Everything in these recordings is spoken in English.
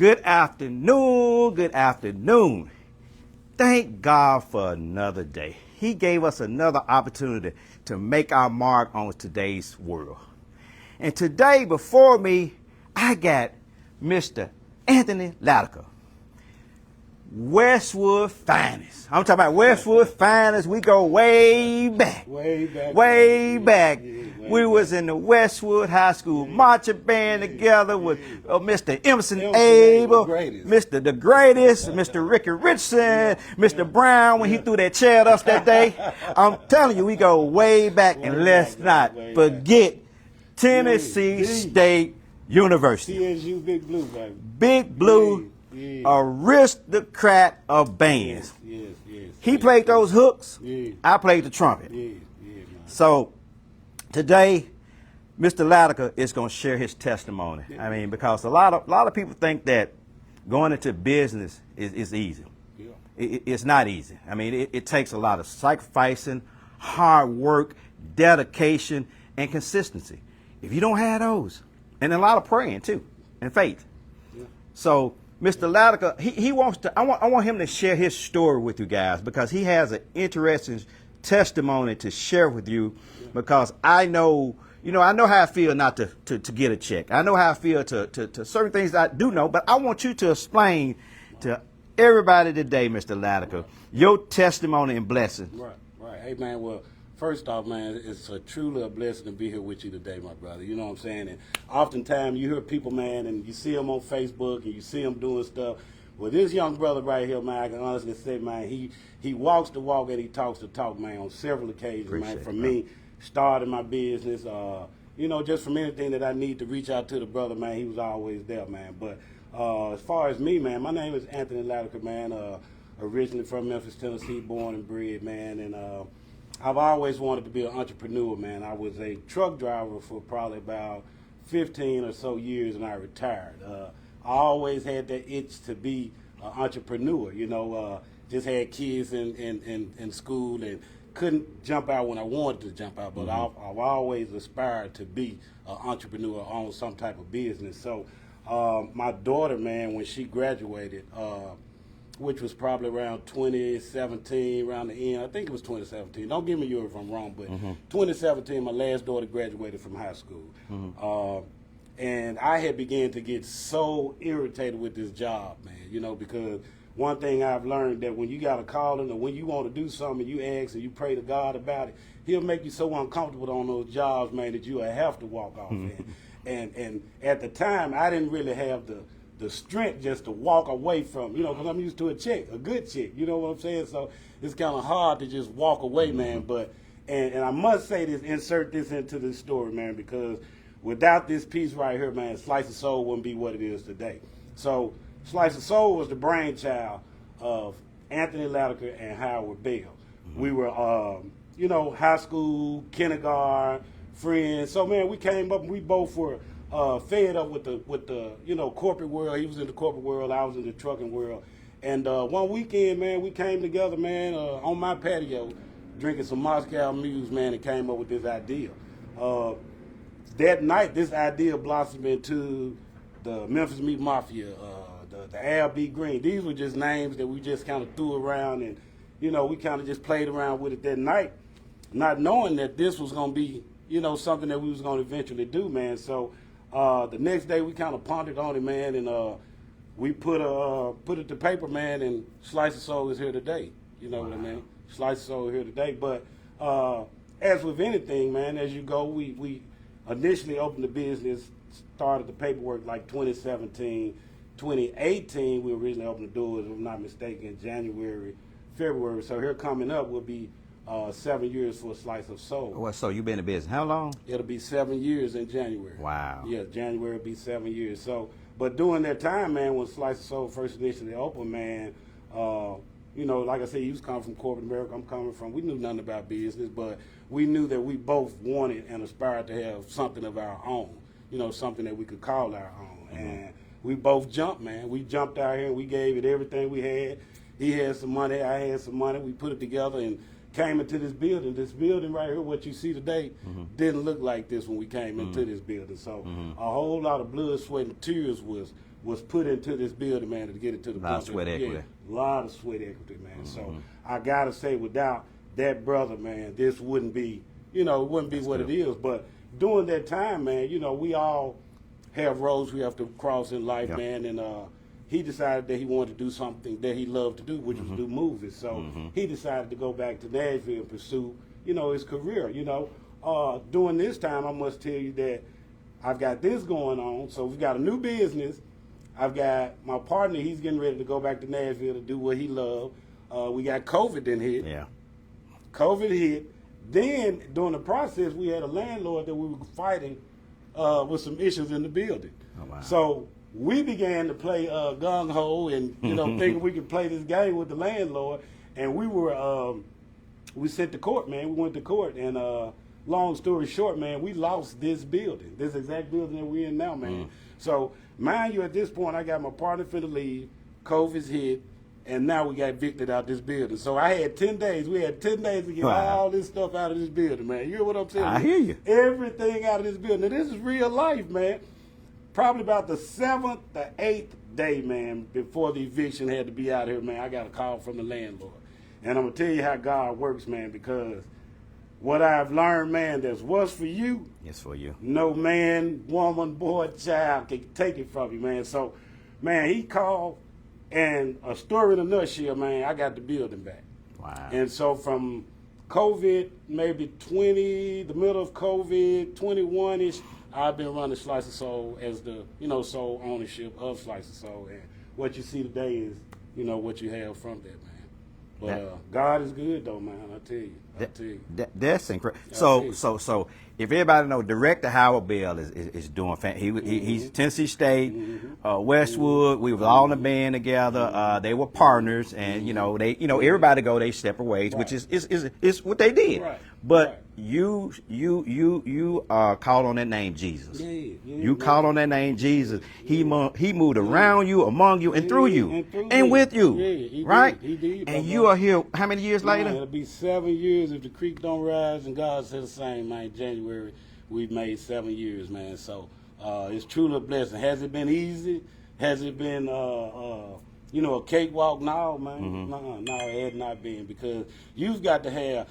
Good afternoon, good afternoon. Thank God for another day. He gave us another opportunity to make our mark on today's world. And today before me, I got Mr. Anthony Latiker, Westwood finest. I'm talking about Westwood finest. We go way back. Way back. We was in the Westwood High School marching band together with Mr. Emerson Abel, Mr. The Greatest, Mr. Ricky Richardson, Mr. Brown when he threw that chair at us that day. I'm telling you, we go way back, and let's not forget Tennessee State University. TSU Big Blue, baby. Big Blue. Aristocrat of bands. Yes. He played those hooks. Yeah. I played the trumpet. Man. So today, Mr. Latiker is going to share his testimony. I mean, because a lot of people think that going into business is easy. Yeah. It's not easy. I mean, it takes a lot of sacrificing, hard work, dedication, and consistency. If you don't have those, and a lot of praying too, and faith. Yeah. So Mr. Latiker, he wants to. I want him to share his story with you guys because he has an interesting testimony to share with you. Because I know, I know how I feel not to get a check. I know how I feel to certain things I do know, but I want you to explain to everybody today, Mr. Latiker, your testimony and blessing. Right. Hey, man, well, first off, man, it's truly a blessing to be here with you today, my brother. You know what I'm saying? And oftentimes you hear people, man, and you see them on Facebook and you see them doing stuff. Well, this young brother right here, man, I can honestly say, man, he walks the walk and he talks the talk, man, on several occasions, Appreciate man. Me starting my business, just from anything that I need to reach out to the brother, man, he was always there, man. But as far as me, man, my name is Anthony Latiker, man, originally from Memphis, Tennessee, born and bred, man, and I've always wanted to be an entrepreneur, man. I was a truck driver for probably about 15 or so years, and I retired. I always had that itch to be an entrepreneur, just had kids in school and couldn't jump out when I wanted to jump out, but I've always aspired to be an entrepreneur, own some type of business. So my daughter, man, when she graduated, which was probably around 2017, around the end. I think it was 2017. Don't give me yours if I'm wrong, but 2017, my last daughter graduated from high school. And I had began to get so irritated with this job, man, because one thing I've learned that when you got a calling or when you want to do something, you ask and you pray to God about it, he'll make you so uncomfortable on those jobs, man, that you'll have to walk off. And at the time, I didn't really have the strength just to walk away from, because I'm used to a good check, you know what I'm saying? So it's kind of hard to just walk away, man. But, and I must say this, insert this into this story, man, because without this piece right here, man, Slice of Soul wouldn't be what it is today. So Slice of Soul was the brainchild of Anthony Latiker and Howard Bell. We were, high school, kindergarten, friends. So, man, we came up and we both were fed up with the corporate world. He was in the corporate world, I was in the trucking world. And one weekend, man, we came together, man, on my patio, drinking some Moscow Muse, man, and came up with this idea. That night, this idea blossomed into the Memphis Meat Mafia, the Al B. Green. These were just names that we just kind of threw around, and, we kind of just played around with it that night, not knowing that this was going to be, something that we was going to eventually do, man. So the next day we kind of pondered on it, man, and we put it to paper, man, and Slice of Soul is here today. You know what I mean? Slice of Soul is here today. But as with anything, man, as you go, we initially opened the business, started the paperwork like 2017. 2018, we originally opened the doors, if I'm not mistaken, January, February. So here coming up will be 7 years for a Slice of Soul. Well, so you've been in business how long? It'll be 7 years in January. Wow. Yeah, January will be 7 years. So, but during that time, man, when Slice of Soul first initially opened, man, like I said, you was coming from corporate America, I'm coming from, we knew nothing about business, but we knew that we both wanted and aspired to have something of our own, something that we could call our own. And we both jumped, man. We jumped out here and we gave it everything we had. He had some money, I had some money. We put it together and came into this building. This building right here, what you see today, didn't look like this when we came into this building. So a whole lot of blood, sweat, and tears was was put into this building, man, to get it to the lot of sweat equity. Yeah, a lot of sweat equity, man. So I gotta say, without that brother, man, this wouldn't be, it wouldn't be what it is. But during that time, man, we all have roads we have to cross in life, man, and he decided that he wanted to do something that he loved to do, which was do movies. So he decided to go back to Nashville and pursue, his career. During this time, I must tell you that I've got this going on. So we've got a new business. I've got my partner. He's getting ready to go back to Nashville to do what he loved. We got COVID then hit. Yeah. COVID hit. Then during the process, we had a landlord that we were fighting with some issues in the building. Oh, wow. So we began to play gung ho and thinking we could play this game with the landlord. And we were we sent to court, man. We went to court, and long story short, man, we lost this building, this exact building that we're in now, man. So mind you, at this point, I got my partner finna leave. COVID's hit. And now we got evicted out this building. So I had 10 days. We had 10 days to get all this stuff out of this building, man. You hear what I'm saying? I hear you. Everything out of this building. And this is real life, man. Probably about the 7th, the 8th day, man, before the eviction had to be out here, man, I got a call from the landlord. And I'm going to tell you how God works, man, because what I've learned, man, that's what's for you. It's for you. No man, woman, boy, child can take it from you, man. So, man, he called. And a story in a nutshell, man, I got the building back. Wow. And so from COVID, maybe the middle of COVID, 21-ish, I've been running Slice of Soul as the, sole ownership of Slice of Soul. And what you see today is, what you have from that, man. But God is good, though, man, I tell you. That's incredible. So if everybody know, Director Howard Bell is doing he's Tennessee State, Westwood. We was all in a band together. They were partners, and everybody go their separate ways, which is what they did. Right. But you called on that name Jesus. You called on that name Jesus. He moved around you, among you, and through you, and with you. He right? Did. He did. And you are here. How many years later? It'll be 7 years if the creek don't rise, and God said the same, man. January, we've made 7 years, man. So it's truly a blessing. Has it been easy? Has it been a cakewalk? No, man. No, it has not been, because you've got to have.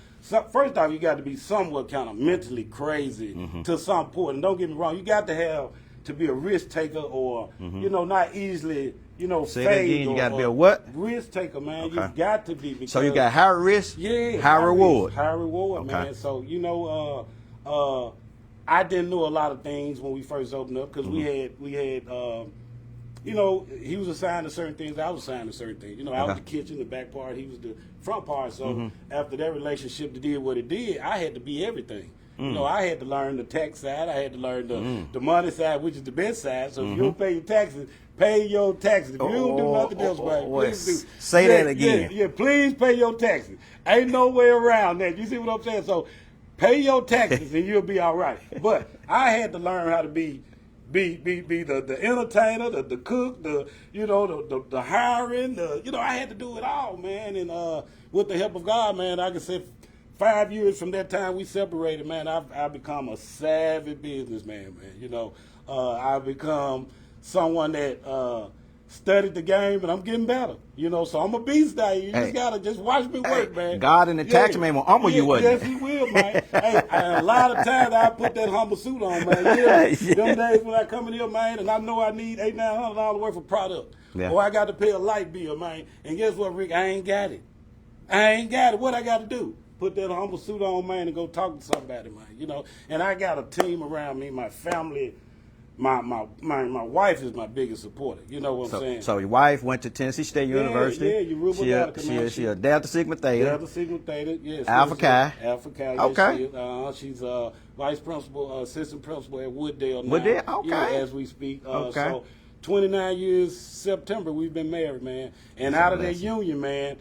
First off, you got to be somewhat kind of mentally crazy to some point. And don't get me wrong, you got to have to be a risk taker, or not easily Say fade. that again. You got to be a what? Risk taker, man. Okay. You've got to be. So you got high risk, high reward. High reward, Okay. man. So I didn't know a lot of things when we first opened up, because we had he was assigned to certain things, I was assigned to certain things. I was the kitchen, the back part, he was the front part. So after that relationship did what it did, I had to be everything. I had to learn the tax side, I had to learn the money side, which is the best side. So if you don't pay your taxes, pay your taxes. If you don't do nothing else, man, please do. Say that again. Yeah, please pay your taxes. Ain't no way around that. You see what I'm saying? So pay your taxes and you'll be all right. But I had to learn how to be the entertainer, the cook, the hiring, I had to do it all, man. And with the help of God, man, I can say 5 years from that time we separated, man, I've become a savvy businessman, man. I've become someone that studied the game, and I'm getting better. So I'm a beast now. You just gotta watch me work, man. God and the tax man will humble you, wouldn't Yes, he will, man. A lot of times I put that humble suit on, man. Them days when I come in here, man, and I know I need $800-900 worth of product, or I got to pay a light bill, man. And guess what, Rick? I ain't got it. What I got to do? Put that humble suit on, man, and go talk to somebody, man. And I got a team around me, my family. My wife is my biggest supporter. You know what I'm saying? So your wife went to Tennessee State University. She a Delta Sigma Theta. Delta Sigma Theta, yes. Alpha Chi. Alpha Chi, okay. Yes, she's vice principal, assistant principal at Wooddale now. Wooddale, okay. Yeah, as we speak. Okay. So 29 years September we've been married, man. And out of that union, man,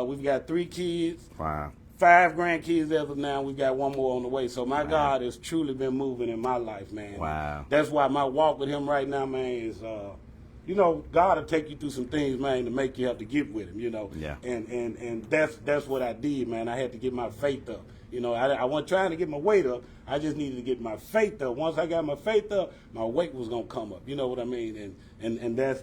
we've got 3 kids. Wow. 5 grandkids as of now. We've got 1 more on the way. So my God has truly been moving in my life, man. Wow. That's why my walk with him right now, man, is, God will take you through some things, man, to make you have to get with him, Yeah. And that's what I did, man. I had to get my faith up. You know, I wasn't trying to get my weight up. I just needed to get my faith up. Once I got my faith up, my weight was gonna come up. You know what I mean? And that's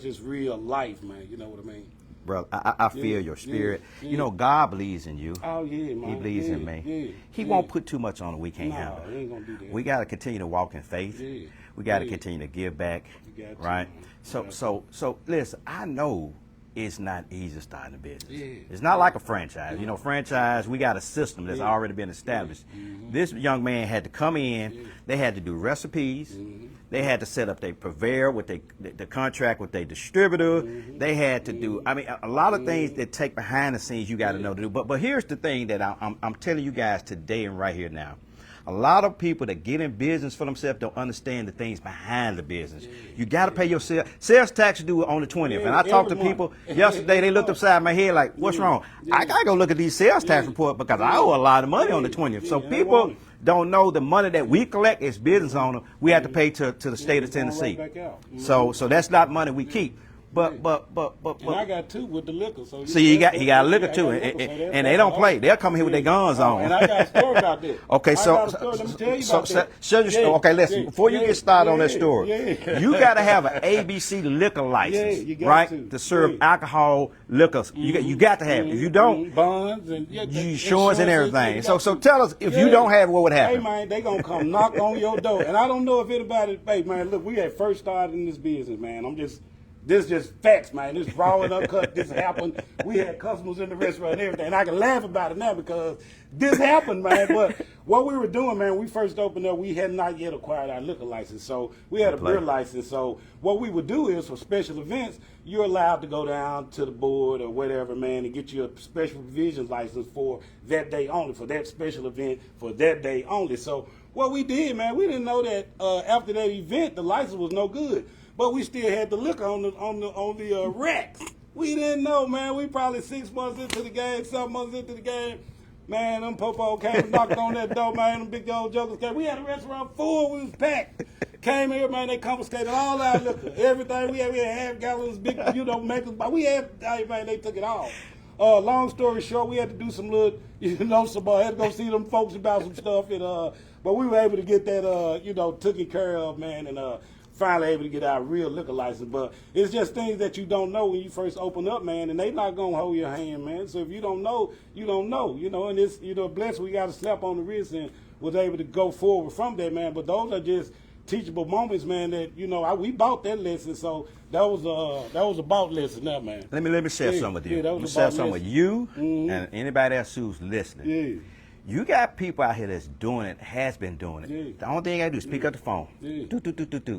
just real life, man. You know what I mean? Brother, I feel your spirit. Yeah. You know, God believes in you. Oh yeah, man. He believes in me. Yeah, He won't put too much on it we can't no, handle. he ain't gonna do that. We got to continue to walk in faith. Yeah. We got to Yeah. continue to give back. You got to, right? man. So listen, I know it's not easy starting a business. Yeah. It's not like a franchise. You know, franchise, we got a system that's already been established. This young man had to come in. They had to do recipes. They had to set up their purveyor with the contract with their distributor. They had to do, I mean, a lot of things that take behind the scenes you got to know to do. But here's the thing that I'm telling you guys today and right here now. A lot of people that get in business for themselves don't understand the things behind the business. You got to pay your sales tax due on the 20th. And I talked to people yesterday, they looked upside my head like, what's wrong? I got to go look at these sales tax reports because I owe a lot of money on the 20th. So people don't know the money that we collect as business owners, we have to pay to the state of Tennessee. So that's not money we keep. But and I got two with the liquor. So he got a liquor too, and they don't play. They'll come here with their guns on. And I got a story about that. Okay, let me tell you about that. Okay, listen. Before you get started on that story, you got to have an ABC liquor license, you got right, to serve alcohol liquors. You got to have it. If you don't, bonds and insurance and everything. So tell us, if you don't have it, what would happen? Hey man, they gonna come knock on your door, and I don't know if anybody. Hey man, look, we had first started in this business, man. This just facts, man. This raw and uncut. This happened. We had customers in the restaurant and everything. And I can laugh about it now because this happened, man. But what we were doing, man, we first opened up, we had not yet acquired our liquor license. So we had a beer license. So what we would do is for special events, you're allowed to go down to the board or whatever, man, and get you a special provisions license for that day only, for that special event, for that day only. So what we did, man, we didn't know that after that event, the license was no good. But we still had the liquor on the racks. We didn't know, man. We probably 6 months into the game, 7 months into the game. Man, them popo came and knocked on that door, man. Them big old jokers came. We had a restaurant full. We was packed. Came here, man. They confiscated all our liquor. Everything we had half gallons, big, makers. But we had, man, they took it all. Long story short, we had to do some little, had to go see them folks about some stuff. And but we were able to get that, taken care of, man. And finally able to get our real liquor license. But it's just things that you don't know when you first open up, man, and they not gonna hold your hand, man. So if you don't know, you don't know, and it's, blessed we got a slap on the wrist and was able to go forward from that, man. But those are just teachable moments, man, that, we bought that lesson, so that was a bought lesson now, man. Let me share something with you. That Let me was share about something with you and anybody else who's listening. Yeah. You got people out here that's doing it, has been doing it. Yeah. The only thing I do is pick up the phone. Yeah. Do.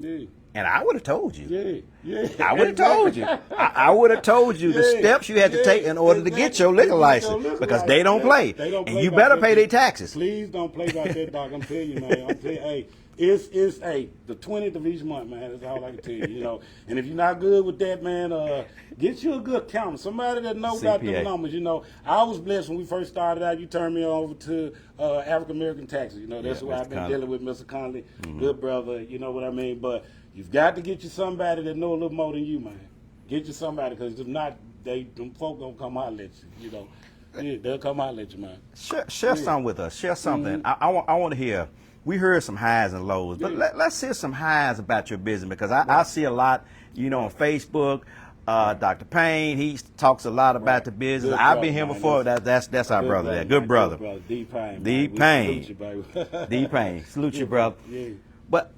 Yeah. And I would have told you. Yeah. I would have told you. I would have told you the steps you had to take in order to get your liquor license because they don't play. And you better pay their taxes. Please don't play about that, Doc. I'm telling you, man. I'm telling you, hey. It's the 20th of each month, man. That's all I can tell you, And if you're not good with that, man, get you a good accountant, somebody that knows about the numbers. I was blessed when we first started out. You turned me over to African American taxes. That's who I've been dealing with, Mr. Conley, good brother. You know what I mean? But you've got to get you somebody that know a little more than you, man. Get you somebody, because if not, them folk gonna come out at you. Yeah, they'll come out at you, man. Share something with us. Share something. I want to hear. We heard some highs and lows, but let's hear some highs about your business, because I see a lot, on Facebook. Dr. Payne, he talks a lot about the business. I've been here before. That's our brother there. Good brother. D Payne. D Payne. D Payne. Salute you, brother. Yeah. But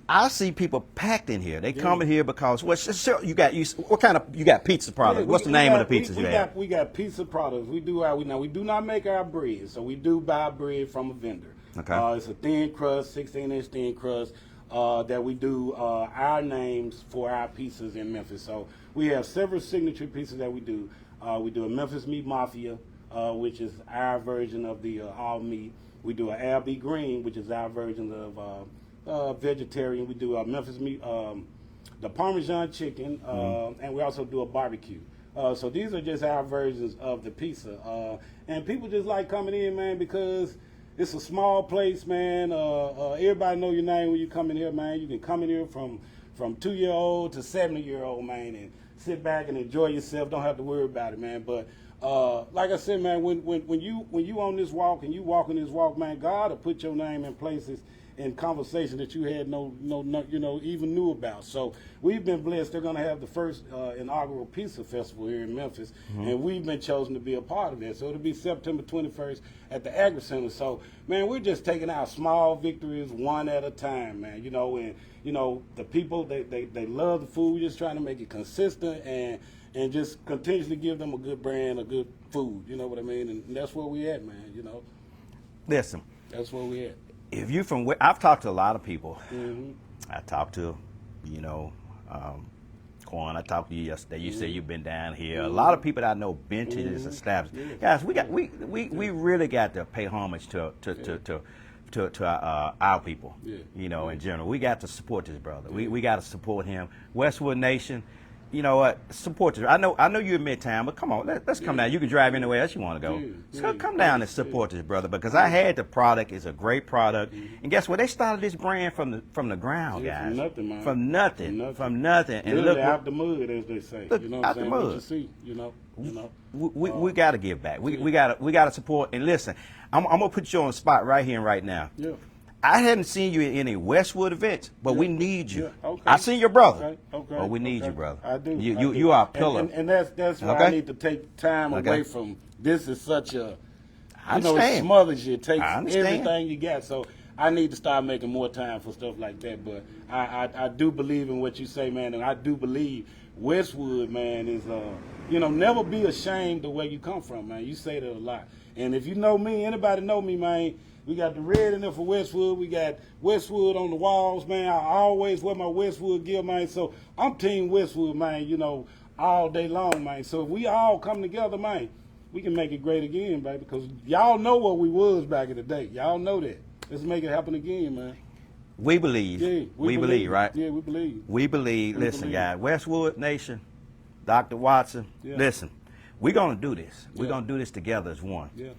I see people packed in here. They come in here because you got pizza products. What's the name of the pizzas you have? We got pizza products. We do not make our bread, so we do buy bread from a vendor. Okay. It's a thin crust, 16-inch thin crust that we do our names for our pizzas in Memphis. So we have several signature pizzas that we do. We do a Memphis Meat Mafia, which is our version of the all meat. We do an Albee Green, which is our version of vegetarian. We do a Memphis meat, the Parmesan chicken, and we also do a barbecue. So these are just our versions of the pizza. And people just like coming in, man, because it's a small place, man. Everybody know your name when you come in here, man. You can come in here from 2-year-old to 70-year-old, man, and sit back and enjoy yourself. Don't have to worry about it, man. But like I said, man, when you on this walk and you walking this walk, man, God will put your name in places in conversation that you had no even knew about. So we've been blessed. They're going to have the first inaugural pizza festival here in Memphis, and we've been chosen to be a part of that. So it'll be September 21st at the Agri Center. So man, we're just taking our small victories one at a time, man. And the people they love the food. We're just trying to make it consistent and just continuously give them a good brand, a good food. You know what I mean? And that's where we at, man. Listen, That's where we at. if you from, I've talked to a lot of people. Mm-hmm. I talked to, Quan. I talked to you yesterday. You said you've been down here. A lot of people that I know been to this establishment. Guys, we really got to pay homage to our people. In general, we got to support this brother. We got to support him. Westwood Nation. You know what? Support this. I know you're in Midtown, but come on, let's come down. You can drive anywhere else you want to go. So come down and support this brother, because I had the product. It's a great product, and guess what? They started this brand from the ground, guys. From nothing, man. From nothing. And literally look, out the mud, as they say. Look, You know what I'm out the saying? mud. What you see, you know. we got to give back. We got to support. And listen, I'm gonna put you on the spot right here and right now. Yeah. I hadn't seen you in any Westwood events, but we need you. Yeah, okay. I seen your brother. Okay. But we need you, brother. I do. You are a pillar. And that's why Okay. I need to take time Okay. away from this. Is such a, I it understand. smothers you. It takes I understand. everything you got. So I need to start making more time for stuff like that. But I do believe in what you say, man, and I do believe Westwood, man, is never be ashamed of where you come from, man. You say that a lot. And if you know me, anybody know me, man, we got the red in there for Westwood. We got Westwood on the walls, man. I always wear my Westwood gear, man. So I'm Team Westwood, man, all day long, man. So if we all come together, man, we can make it great again, baby, because y'all know what we was back in the day. Y'all know that. Let's make it happen again, man. We believe. Yeah, we believe, right? Yeah, we believe. We believe. Listen, believe. guys, Westwood Nation, Dr. Watson, Yeah. listen, we're going to do this. We're Yeah. going to do this together as one. Yeah.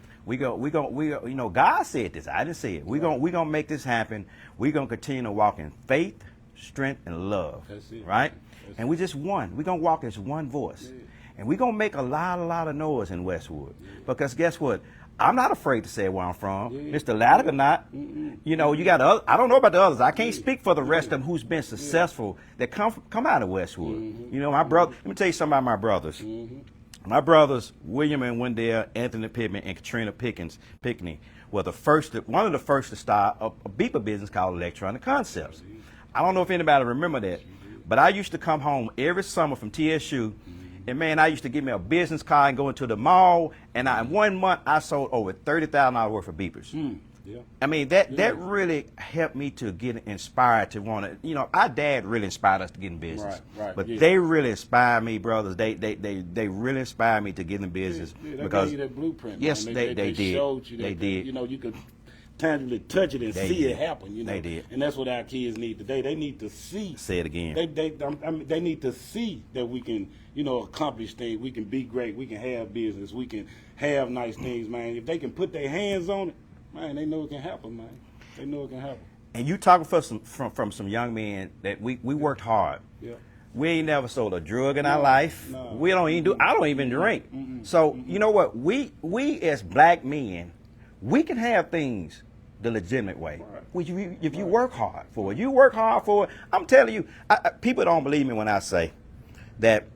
God said this. I didn't say it. We're going to make this happen. We're going to continue to walk in faith, strength, and love. That's it. Right? That's And we just one. We're going to walk as one voice. Yeah. And we're going to make a lot of noise in Westwood. Because guess what? I'm not afraid to say where I'm from. Yeah. Mr. Latiker not. You got other, I don't know about the others. I can't speak for the rest of them who's been successful that come out of Westwood. My brother, let me tell you something about my brothers. My brothers, William and Wendell, Anthony Pittman, and Katrina Pickney, were one of the first to start a beeper business called Electronic Concepts. I don't know if anybody remember that, but I used to come home every summer from TSU, and man, I used to get me a business card and go into the mall, and in 1 month I sold over $30,000 worth of beepers. Yeah. I mean, that really helped me to get inspired to want to, our dad really inspired us to get in business. Right, But yeah. they really inspired me, brothers. They really inspired me to get in business. Yeah, they because gave you that blueprint. Yes, man. they did. Showed you that, They did. You could tangibly touch it and They see did. it happen. They did. And that's what our kids need today. They need to see. Say it again. They need to see that we can, accomplish things. We can be great. We can have business. We can have nice things, man. If they can put their hands on it, man, they know it can happen, man. They know it can happen. And you talking from some young men that we worked hard. Yeah. We ain't never sold a drug in our life. no. We don't even I don't even drink. So you know what? We as black men, we can have things the legitimate way. Right. If you work hard for it, I'm telling you, people don't believe me when I say that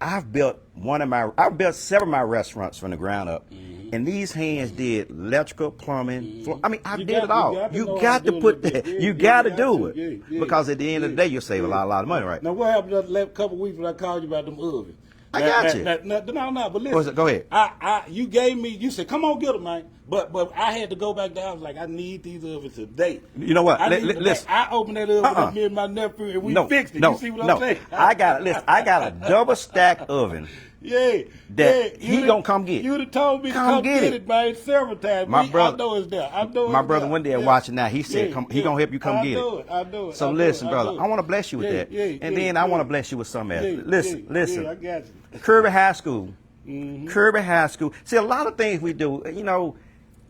I've built several of my restaurants from the ground up. And these hands did electrical, plumbing. I mean, I did it all. You got to put that. You got to do it. Because at the end of the day, you'll save a lot of money, right? Now, what happened the last couple of weeks when I called you about them ovens? I got you. No, but What's listen. it? Go ahead. You gave me, you said, come on, get them, man. But I had to go back down. I was like, I need these ovens today. You know what? Listen. I opened that oven with me and my nephew, and we fixed it. You see what I'm saying? I got a double stack oven. Yeah. That he gonna come get. You'd have told me Come to come get it, man, several times. My brother- I know it's there. My brother Wendell watching now. He said he gonna help you come get it. I know it. So listen, brother, I want to bless you with that, and then I want to bless you with something else. Listen. Yeah, I got you. Kirby High School. Kirby High School. See, a lot of things we do,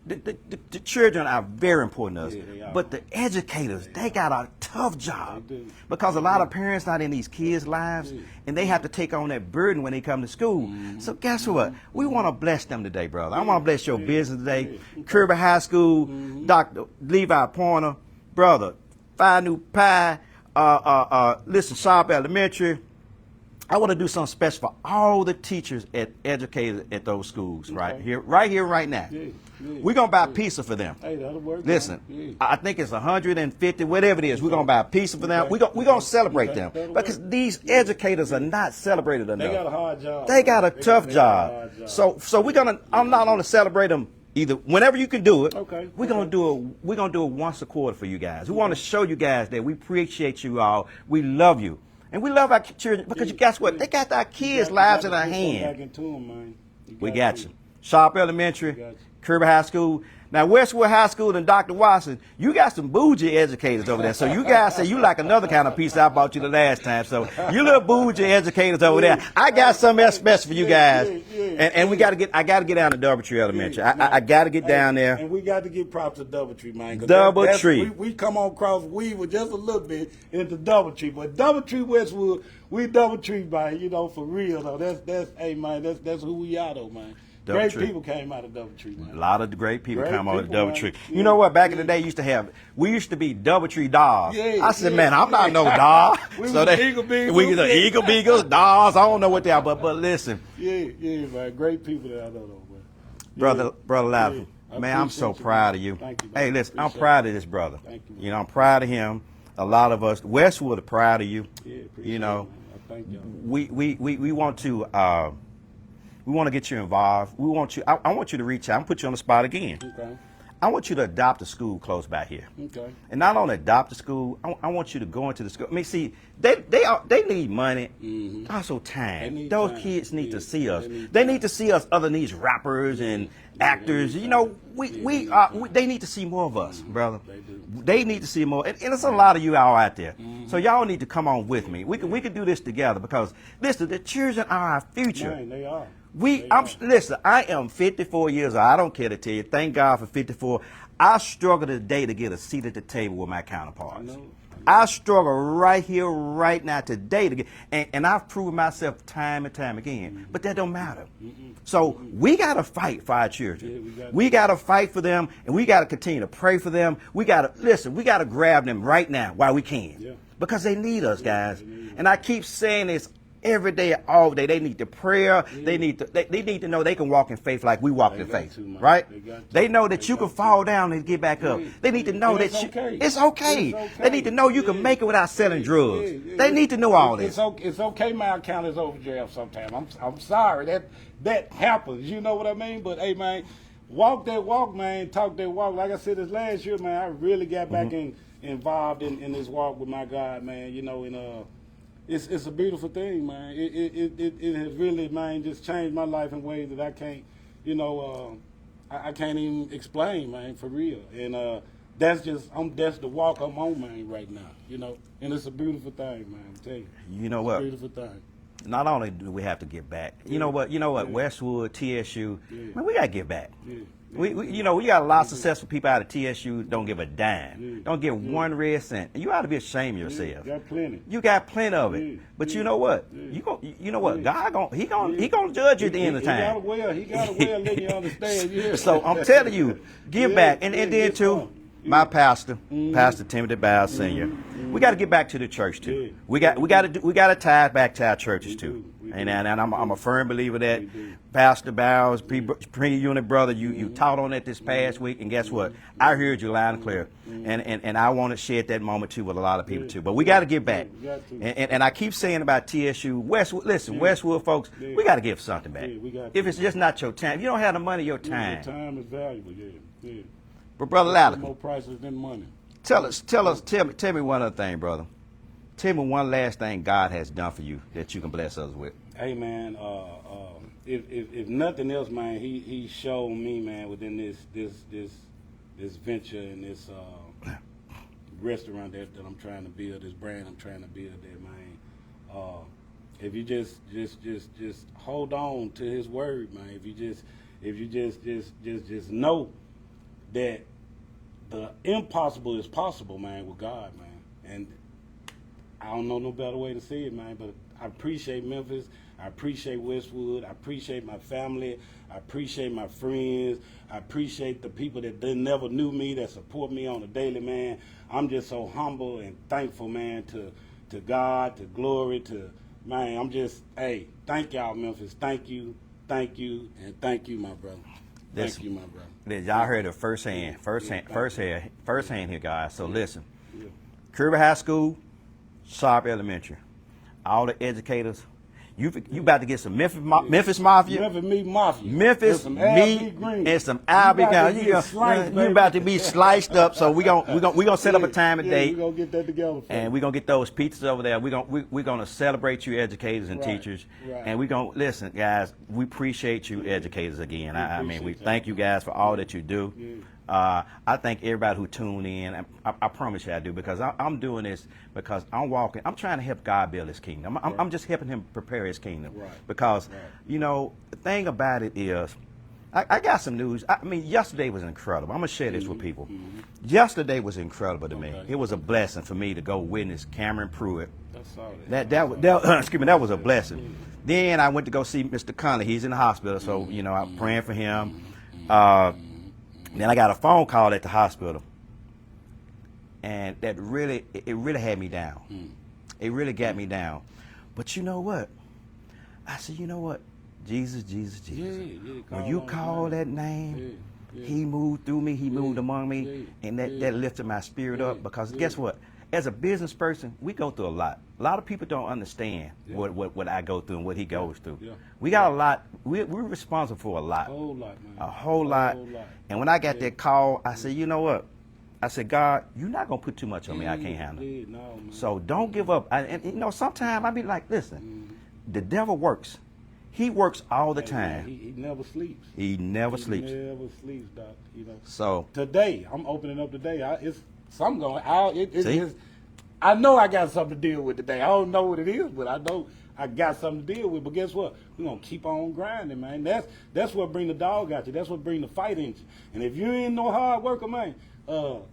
the children are very important to us, Yeah, they are. but the educators, they got a tough job They do. because a lot of parents not in these kids' lives, and they have to take on that burden when they come to school. So guess what? We want to bless them today, brother. I want to bless your business today. Kirby High School, Dr. Levi Pointer, brother, Phi Nu Pi, listen, Sharp Elementary. I want to do something special for all the teachers and educators at those schools right here, right now. Yeah. We're going to buy pizza for them. Hey, that'll work. Listen, man. I think it's 150, whatever it is. We're going to buy a pizza for them. We're going to celebrate them because these educators are not celebrated enough. They got a hard job. They got a tough got a job. hard job. So we're going to, I'm not only celebrate them either whenever you can do it. Okay. We're going to do it once a quarter for you guys. We want to show you guys that we appreciate you all. We love you. And we love our children because guess what? They got our kids' lives in our hand. Back into them, man. We got you. Sharp Elementary, got you. Kirby High School. Now, Westwood High School and Dr. Watson, you got some bougie educators over there. So you guys say you like another kind of pizza I bought you the last time. So you little bougie educators over there. I got something else special for you guys. And I got to get down to Doubletree Elementary. I got to get down there. And we got to give props to Doubletree, man. Doubletree. We come on cross weave just a little bit into Doubletree, but Doubletree Westwood, we Doubletree, man. You know, for real though. That's hey man, that's who we are though, man. Great people came out of Doubletree, man. A lot of great people come out of people, Doubletree. man. You know what? Back in the day, we used to be Doubletree dolls. Yeah, I said, yeah, man, I'm not yeah. no doll. We was the Eagle Beagles. We was the Eagle Beagles, dolls. I don't know what they are, but listen, Yeah, man. Great people that I know, though, man. brother Latiker, I man, I'm so appreciate you, proud man. of you. Thank you, Hey, man. listen, I'm Appreciate proud of this brother. Thank you, man. You know, I'm proud of him. A lot of us, Westwood, are proud of you. Yeah, appreciate You know, it, man. I thank y'all. we want to. We want to get you involved. We want you. I want you to reach out and put you on the spot again. Okay. I want you to adopt a school close by here. Okay. And not only adopt a school, I want you to go into the school. I mean, see, they need money, also time. They need Those time. kids need to Yeah, see us. they need They time. need to see us other than these rappers and actors. You know, they need to see more of us, brother. They do. They need to see more. And there's a lot of you all out there. So y'all need to come on with me. We can do this together because, listen, the children are our future. Man, they are. Listen, I am 54 years old. I don't care to tell you. Thank God for 54. I struggle today to get a seat at the table with my counterparts. I struggle right here, right now, today to get, and I've proven myself time and time again. But that don't matter. So we got to fight for our children. We got to fight for them, and we got to continue to pray for them. We got to grab them right now while we can, because they need us, guys. And I keep saying this every day, all day. They need the prayer. They need to know they can walk in faith like we walk in faith, right? They know that you can fall down and get back up. They need to know that it's okay. They need to know you can make it without selling drugs. They need to know all this. It's okay. My account is overdraft sometimes. I'm sorry that happens. You know what I mean? But hey, man, walk that walk, man. Talk that walk. Like I said this last year, man, I really got back involved in this walk with my God, man. You know, and it's a beautiful thing, man. It has really, man, just changed my life in ways that I can't, you know, I can't even explain, man, for real. And that's the walk I'm on, man, right now, you know. And it's a beautiful thing, man. I'm telling you. You know what? It's a beautiful thing. Not only do we have to give back, you know what? Westwood, TSU, man, we gotta give back. We got a lot of successful people out of TSU don't give a dime, don't give 1 red cent. You ought to be ashamed of yourself. Got plenty. You got plenty of it. But you know what? You know what? God gonna judge you at the end of the time. He got a way of letting you understand. Yeah. So I'm telling you, give back. And then too, my pastor, Pastor Timothy Bowles Sr. We got to get back to the church too. We got to tie it back to our churches too. And I'm a firm believer that Pastor Bowles, pre-unit brother, you taught on it this past week, and guess what? I heard you loud and clear, and I want to share that moment too with a lot of people too. But we got to get back, and I keep saying about TSU, Westwood. Listen, Westwood folks, we got to give something back. If it's just not your time, if you don't have the money, your time. Your time is valuable. Yeah. But brother Latiker, more priceless than money. Tell me one other thing, brother. Tell me one last thing God has done for you that you can bless us with. Hey man, if nothing else, man, he showed me, man, within this venture and this restaurant that I'm trying to build, this brand I'm trying to build, there, man. If you just hold on to His word, man. If you just know that the impossible is possible, man, with God, man. And I don't know no better way to say it, man, but I appreciate Memphis. I appreciate Westwood. I appreciate my family. I appreciate my friends. I appreciate the people that they never knew me, that support me on a daily, man. I'm just so humble and thankful, man, to God, to glory, to, man, I'm just, hey, thank y'all, Memphis. Thank you, and thank you, my brother. Thank you, my brother. Y'all heard it firsthand here, guys. So listen, Kirby High School, Sharp Elementary, all the educators. You about to get some Memphis Mafia. Memphis meat mafia. Memphis meat and some Albion. You about to be sliced up. So we gonna set up a time and date. We gonna get that together. And we gonna get those pizzas over there. We gonna celebrate you educators and teachers. Right. And we gonna listen, guys. We appreciate you educators again. I mean, we thank you guys for all that you do. I thank everybody who tuned in. I promise you I do, because I'm doing this because I'm trying to help God build his kingdom. I'm just helping him prepare his kingdom. Right. Because, you know, the thing about it is, I got some news. I mean, yesterday was incredible. I'm going to share this with people. Yesterday was incredible to me. It was a blessing for me to go witness Cameron Pruitt. Excuse me, that was a blessing. Then I went to go see Mr. Conley. He's in the hospital, so, you know, I'm praying for him. Then I got a phone call at the hospital, and that really had me down. It really got me down. But you know what? I said, you know what? Jesus. When you call that name, he moved through me, he moved among me, and that lifted my spirit up, because guess what? As a business person, we go through a lot. A lot of people don't understand what I go through and what he goes through. We got a lot. We're responsible for a lot. A whole lot, man. A whole lot. And when I got that call, I said, you know what? I said, God, you're not going to put too much on me I can't handle. No, so don't give up. And you know, sometimes I be like, listen, the devil works. He works all the time. He never sleeps. He never sleeps. He never sleeps, Doc. You know. So today, I'm opening up today. It's something going. I know I got something to deal with today. I don't know what it is, but I know I got something to deal with. But guess what? We're gonna keep on grinding, man. That's what bring the dog out you. That's what bring the fight in you. And if you ain't no hard worker, man, don't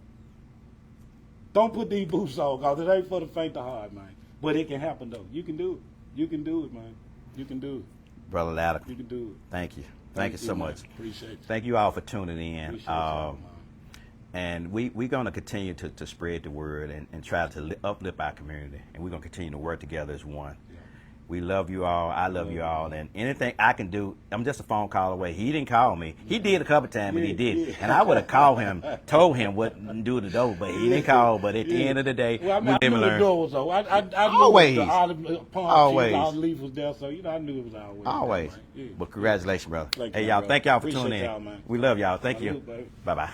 put these boots on, cause it ain't for the faint of heart, man. But it can happen though. You can do it. You can do it, man. You can do it. Brother Latiker, you can do it. Thank you. Thank you so much. Appreciate you. Thank you all for tuning in. Appreciate you, and we're going to continue to spread the word and try to uplift our community. And we're going to continue to work together as one. Yeah. We love you all. I love you all. And anything I can do, I'm just a phone call away. He didn't call me. He did a couple times, and he did. And I would have called him, told him what to do to do, but he didn't call. But at the end of the day, I knew the door was open. I knew always. The olive leaf was there, so I knew it was always. There, But congratulations, brother. Thank hey, you, y'all, brother. thank y'all for Appreciate tuning in. y'all, man. We love y'all. Thank you. Bye-bye.